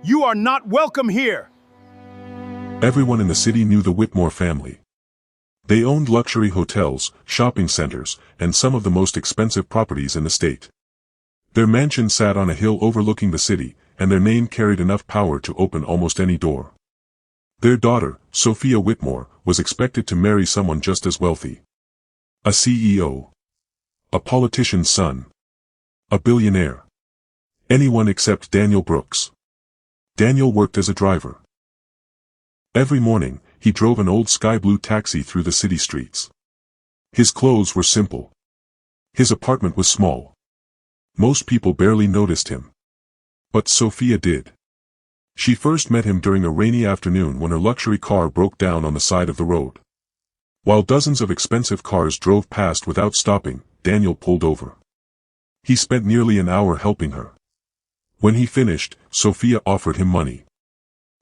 You are not welcome here. Everyone in the city knew the Whitmore family. They owned luxury hotels, shopping centers, and some of the most expensive properties in the state. Their mansion sat on a hill overlooking the city, and their name carried enough power to open almost any door. Their daughter, Sophia Whitmore, was expected to marry someone just as wealthy. A CEO. A politician's son. A billionaire. Anyone except Daniel Brooks. Daniel worked as a driver. Every morning, he drove an old sky-blue taxi through the city streets. His clothes were simple. His apartment was small. Most people barely noticed him. But Sophia did. She first met him during a rainy afternoon when her luxury car broke down on the side of the road. While dozens of expensive cars drove past without stopping, Daniel pulled over. He spent nearly an hour helping her. When he finished, Sophia offered him money.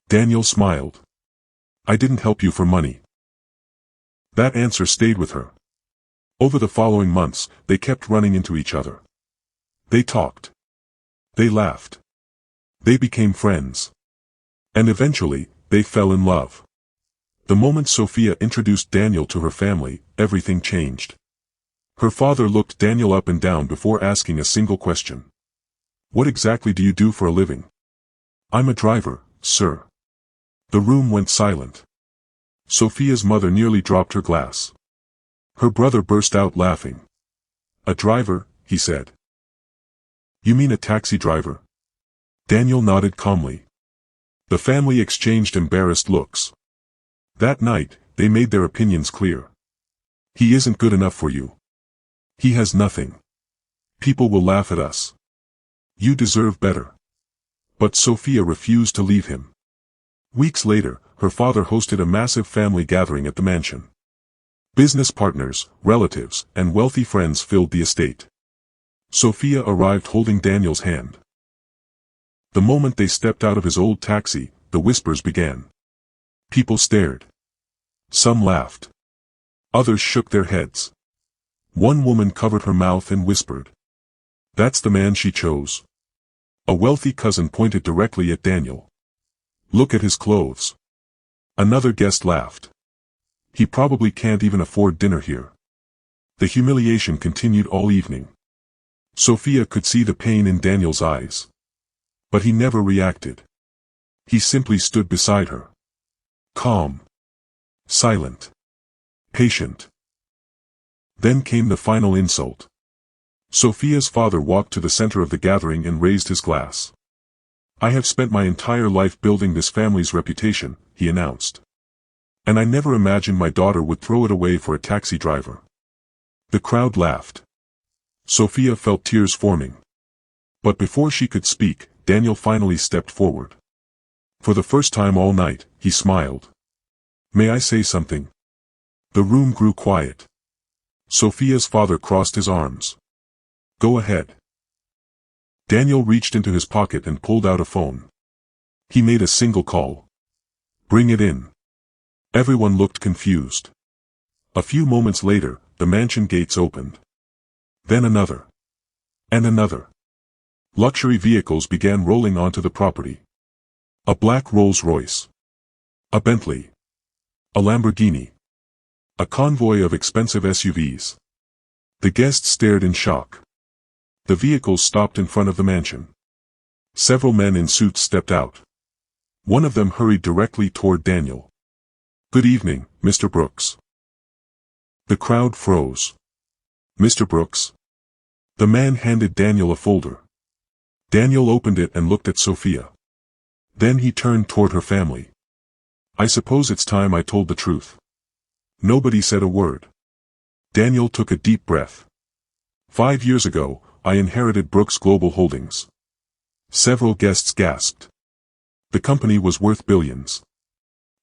Daniel smiled. "I didn't help you for money." That answer stayed with her. Over the following months, they kept running into each other. They talked. They laughed. They became friends. And eventually, they fell in love. The moment Sophia introduced Daniel to her family, everything changed. Her father looked Daniel up and down before asking a single question. "What exactly do you do for a living?" "I'm a driver, sir." The room went silent. Sophia's mother nearly dropped her glass. Her brother burst out laughing. "A driver," he said. "You mean a taxi driver?" Daniel nodded calmly. The family exchanged embarrassed looks. That night, they made their opinions clear. "He isn't good enough for you. He has nothing. People will laugh at us. You deserve better." But Sophia refused to leave him. Weeks later, her father hosted a massive family gathering at the mansion. Business partners, relatives, and wealthy friends filled the estate. Sophia arrived holding Daniel's hand. The moment they stepped out of his old taxi, the whispers began. People stared. Some laughed. Others shook their heads. One woman covered her mouth and whispered, "That's the man she chose." A wealthy cousin pointed directly at Daniel. "Look at his clothes." Another guest laughed. "He probably can't even afford dinner here." The humiliation continued all evening. Sophia could see the pain in Daniel's eyes. But he never reacted. He simply stood beside her. Calm. Silent. Patient. Then came the final insult. Sophia's father walked to the center of the gathering and raised his glass. "I have spent my entire life building this family's reputation," he announced. "And I never imagined my daughter would throw it away for a taxi driver." The crowd laughed. Sophia felt tears forming. But before she could speak, Daniel finally stepped forward. For the first time all night, he smiled. "May I say something?" The room grew quiet. Sophia's father crossed his arms. "Go ahead." Daniel reached into his pocket and pulled out a phone. He made a single call. "Bring it in." Everyone looked confused. A few moments later, the mansion gates opened. Then another. And another. Luxury vehicles began rolling onto the property. A black Rolls-Royce. A Bentley. A Lamborghini. A convoy of expensive SUVs. The guests stared in shock. The vehicles stopped in front of the mansion. Several men in suits stepped out. One of them hurried directly toward Daniel. "Good evening, Mr. Brooks." The crowd froze. "Mr. Brooks?" The man handed Daniel a folder. Daniel opened it and looked at Sophia. Then he turned toward her family. "I suppose it's time I told the truth." Nobody said a word. Daniel took a deep breath. 5 years ago, I inherited Brooks Global Holdings." Several guests gasped. The company was worth billions.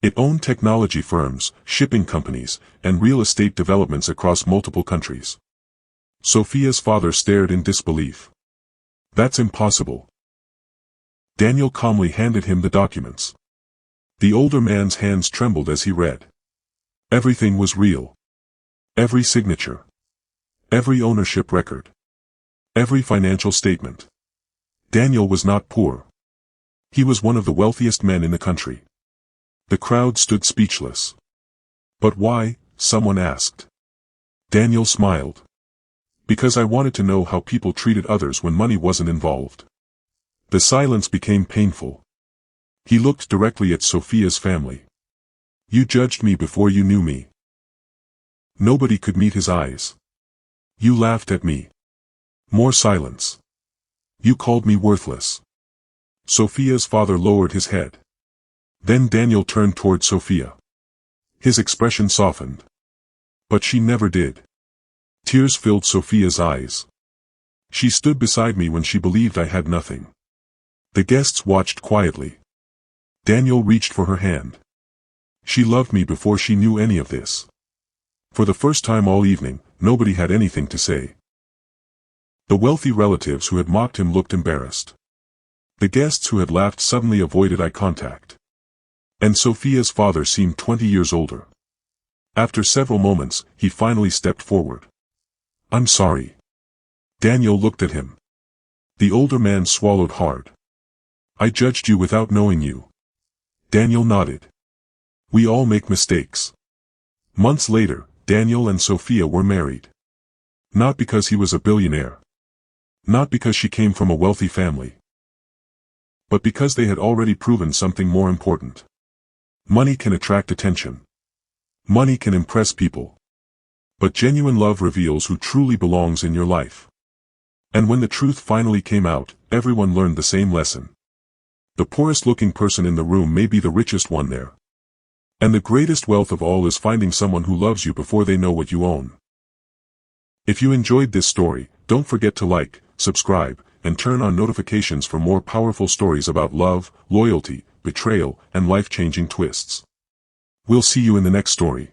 It owned technology firms, shipping companies, and real estate developments across multiple countries. Sophia's father stared in disbelief. "That's impossible." Daniel calmly handed him the documents. The older man's hands trembled as he read. Everything was real. Every signature. Every ownership record. Every financial statement. Daniel was not poor. He was one of the wealthiest men in the country. The crowd stood speechless. But why? Someone asked. Daniel smiled. Because I wanted to know how people treated others when money wasn't involved. The silence became painful. He looked directly at Sophia's family. You judged me before you knew me. Nobody could meet his eyes. You laughed at me. More silence. You called me worthless. Sophia's father lowered his head. Then Daniel turned toward Sophia. His expression softened. But she never did. Tears filled Sophia's eyes. She stood beside me when she believed I had nothing. The guests watched quietly. Daniel reached for her hand. She loved me before she knew any of this. For the first time all evening, nobody had anything to say. The wealthy relatives who had mocked him looked embarrassed. The guests who had laughed suddenly avoided eye contact. And Sophia's father seemed 20 years older. After several moments, he finally stepped forward. I'm sorry. Daniel looked at him. The older man swallowed hard. I judged you without knowing you. Daniel nodded. We all make mistakes. Months later, Daniel and Sophia were married. Not because he was a billionaire. Not because she came from a wealthy family. But because they had already proven something more important. Money can attract attention. Money can impress people. But genuine love reveals who truly belongs in your life. And when the truth finally came out, everyone learned the same lesson. The poorest looking person in the room may be the richest one there. And the greatest wealth of all is finding someone who loves you before they know what you own. If you enjoyed this story, don't forget to like, subscribe, and turn on notifications for more powerful stories about love, loyalty, betrayal, and life-changing twists. We'll see you in the next story.